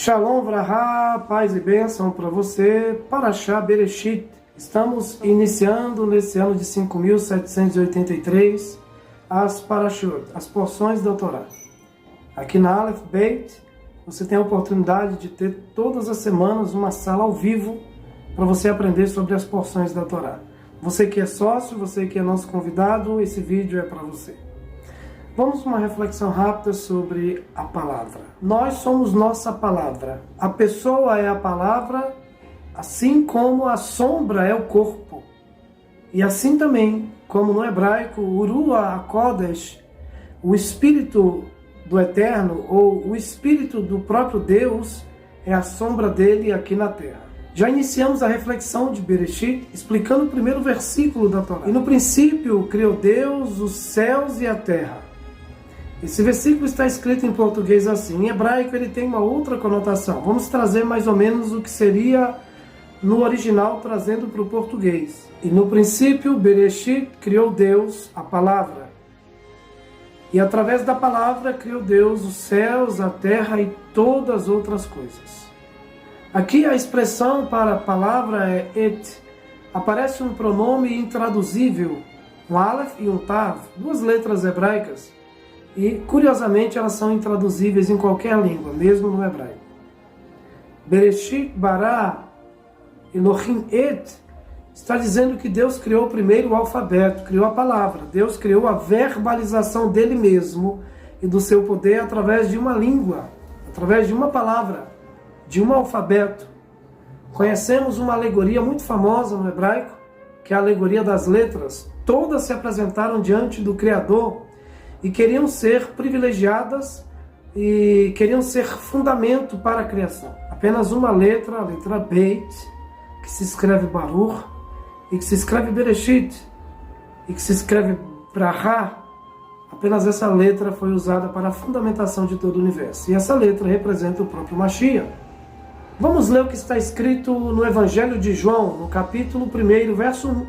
Shalom, Vrahá, paz e bênção para você, Parashá Bereshit. Estamos iniciando nesse ano de 5.783 as Parashot, as porções da Torá. Aqui na Aleph Beit, você tem a oportunidade de ter todas as semanas uma sala ao vivo para você aprender sobre as porções da Torá. Você que é sócio, você que é nosso convidado, esse vídeo é para você. Vamos uma reflexão rápida sobre a palavra. Nós somos nossa palavra. A pessoa é a palavra, assim como a sombra é o corpo. E assim também, como no hebraico, Urua HaKodesh, o Espírito do Eterno, ou o Espírito do próprio Deus, é a sombra dele aqui na terra. Já iniciamos a reflexão de Bereshit, explicando o primeiro versículo da Torá. E no princípio criou Deus os céus e a terra. Esse versículo está escrito em português assim. Em hebraico ele tem uma outra conotação. Vamos trazer mais ou menos o que seria no original, trazendo para o português. E no princípio, Bereshit, criou Deus a palavra. E através da palavra criou Deus os céus, a terra e todas as outras coisas. Aqui a expressão para a palavra é et. Aparece um pronome intraduzível, um aleph e um tav, duas letras hebraicas. E, curiosamente, elas são intraduzíveis em qualquer língua, mesmo no hebraico. Bereshit bara Elohim et está dizendo que Deus criou primeiro o alfabeto, criou a palavra. Deus criou a verbalização dele mesmo e do seu poder através de uma língua, através de uma palavra, de um alfabeto. Conhecemos uma alegoria muito famosa no hebraico, que é a alegoria das letras. Todas se apresentaram diante do Criador e queriam ser privilegiadas e queriam ser fundamento para a criação. Apenas uma letra, a letra Beit, que se escreve Baruch, e que se escreve Bereshit, e que se escreve Brahá. Apenas essa letra foi usada para a fundamentação de todo o universo. E essa letra representa o próprio Mashiach. Vamos ler o que está escrito no Evangelho de João, no capítulo 1, verso 1.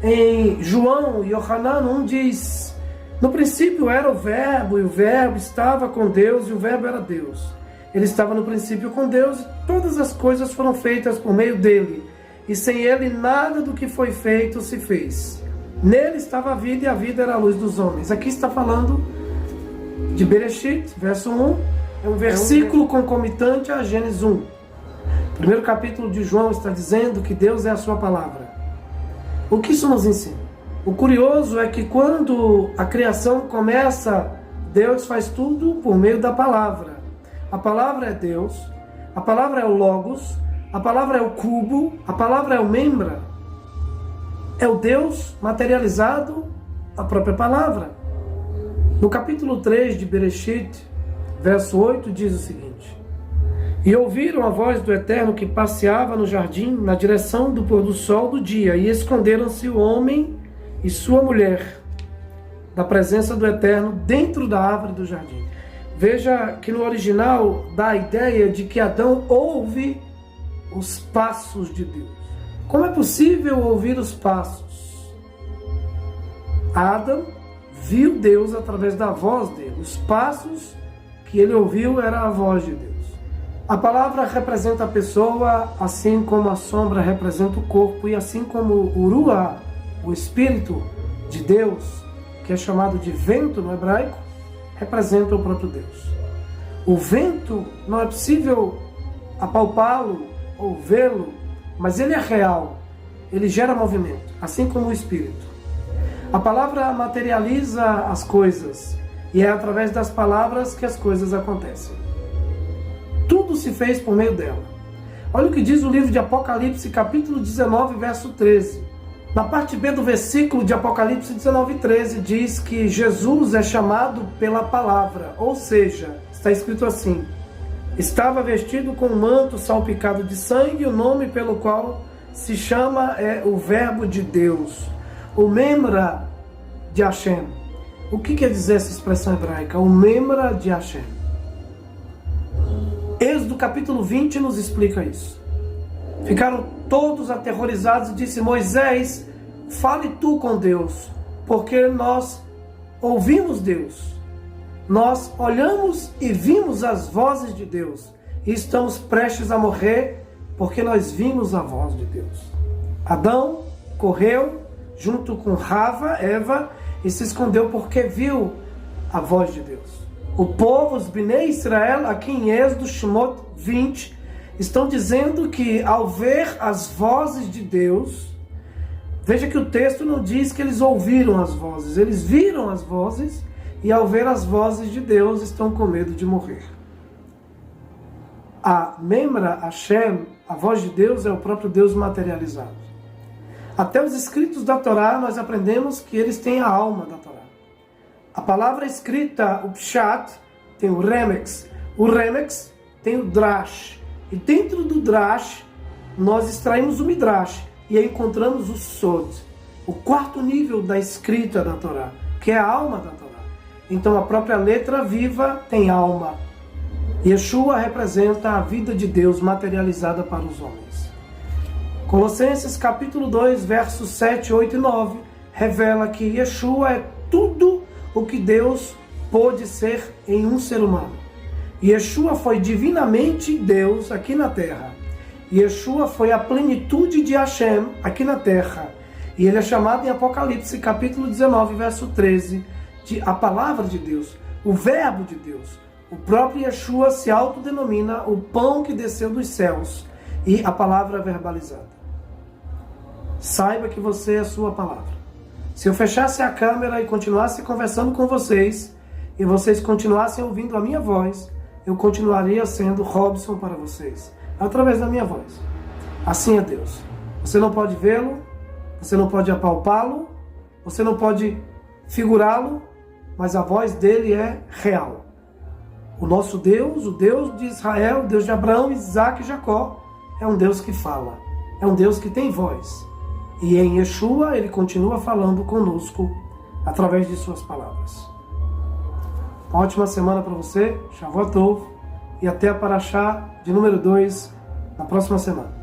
Em João, Yohanan 1 diz: no princípio era o Verbo, e o Verbo estava com Deus, e o Verbo era Deus. Ele estava no princípio com Deus, e todas as coisas foram feitas por meio dele, e sem ele nada do que foi feito se fez. Nele estava a vida, e a vida era a luz dos homens. Aqui está falando de Bereshit, verso 1, é um versículo concomitante a Gênesis 1. O primeiro capítulo de João está dizendo que Deus é a sua palavra. O que isso nos ensina? O curioso é que quando a criação começa, Deus faz tudo por meio da palavra. A palavra é Deus, a palavra é o Logos, a palavra é o Cubo, a palavra é o Membra. É o Deus materializado, a própria palavra. No capítulo 3 de Bereshit, verso 8, diz o seguinte: e ouviram a voz do Eterno que passeava no jardim na direção do pôr do sol do dia, e esconderam-se o homem e sua mulher da presença do Eterno dentro da árvore do jardim. Veja que no original dá a ideia de que Adão ouve os passos de Deus. Como é possível ouvir os passos? Adão viu Deus através da voz dele. Os passos que ele ouviu era a voz de Deus. A palavra representa a pessoa, assim como a sombra representa o corpo, e assim como o Urua, o Espírito de Deus, que é chamado de vento no hebraico, representa o próprio Deus. O vento não é possível apalpá-lo ou vê-lo, mas ele é real, ele gera movimento, assim como o Espírito. A palavra materializa as coisas, e é através das palavras que as coisas acontecem. Tudo se fez por meio dela. Olha o que diz o livro de Apocalipse, capítulo 19, verso 13. Na parte B do versículo de Apocalipse 19:13 diz que Jesus é chamado pela palavra, ou seja, está escrito assim: estava vestido com um manto salpicado de sangue, e o nome pelo qual se chama é o Verbo de Deus, o Memra de Hashem. O que quer dizer essa expressão hebraica? O Memra de Hashem. Êxodo capítulo 20 nos explica isso. Ficaram todos aterrorizados e disse: Moisés, fale tu com Deus, porque nós ouvimos Deus. Nós olhamos e vimos as vozes de Deus, e estamos prestes a morrer porque nós vimos a voz de Deus. Adão correu junto com Eva, e se escondeu porque viu a voz de Deus. O povo, os Bnei Israel, aqui em Êxodo, Shemot 20, estão dizendo que ao ver as vozes de Deus, veja que o texto não diz que eles ouviram as vozes, eles viram as vozes, e ao ver as vozes de Deus estão com medo de morrer. A Memra Hashem, a voz de Deus, é o próprio Deus materializado. Até os escritos da Torá nós aprendemos que eles têm a alma da Torá. A palavra escrita, o Pshat, tem o Remex. O Remex tem o Drash. E dentro do Drash, nós extraímos o Midrash. E aí encontramos o Sod, o quarto nível da escrita da Torá, que é a alma da Torá. Então a própria letra viva tem alma. Yeshua representa a vida de Deus materializada para os homens. Colossenses capítulo 2, versos 7, 8 e 9, revela que Yeshua é tudo o que Deus pôde ser em um ser humano. Yeshua foi divinamente Deus aqui na terra. Yeshua foi a plenitude de Hashem aqui na terra. E ele é chamado em Apocalipse capítulo 19, verso 13, de a palavra de Deus, o verbo de Deus. O próprio Yeshua se autodenomina o pão que desceu dos céus e a palavra verbalizada. Saiba que você é a sua palavra. Se eu fechasse a câmera e continuasse conversando com vocês, e vocês continuassem ouvindo a minha voz, eu continuaria sendo Robson para vocês, através da minha voz. Assim é Deus. Você não pode vê-lo, você não pode apalpá-lo, você não pode figurá-lo, mas a voz dele é real. O nosso Deus, o Deus de Israel, o Deus de Abraão, Isaac e Jacó, é um Deus que fala, é um Deus que tem voz. E em Yeshua ele continua falando conosco através de suas palavras. Uma ótima semana para você, Shavuot Tov, e até a Parashá de número 2 na próxima semana.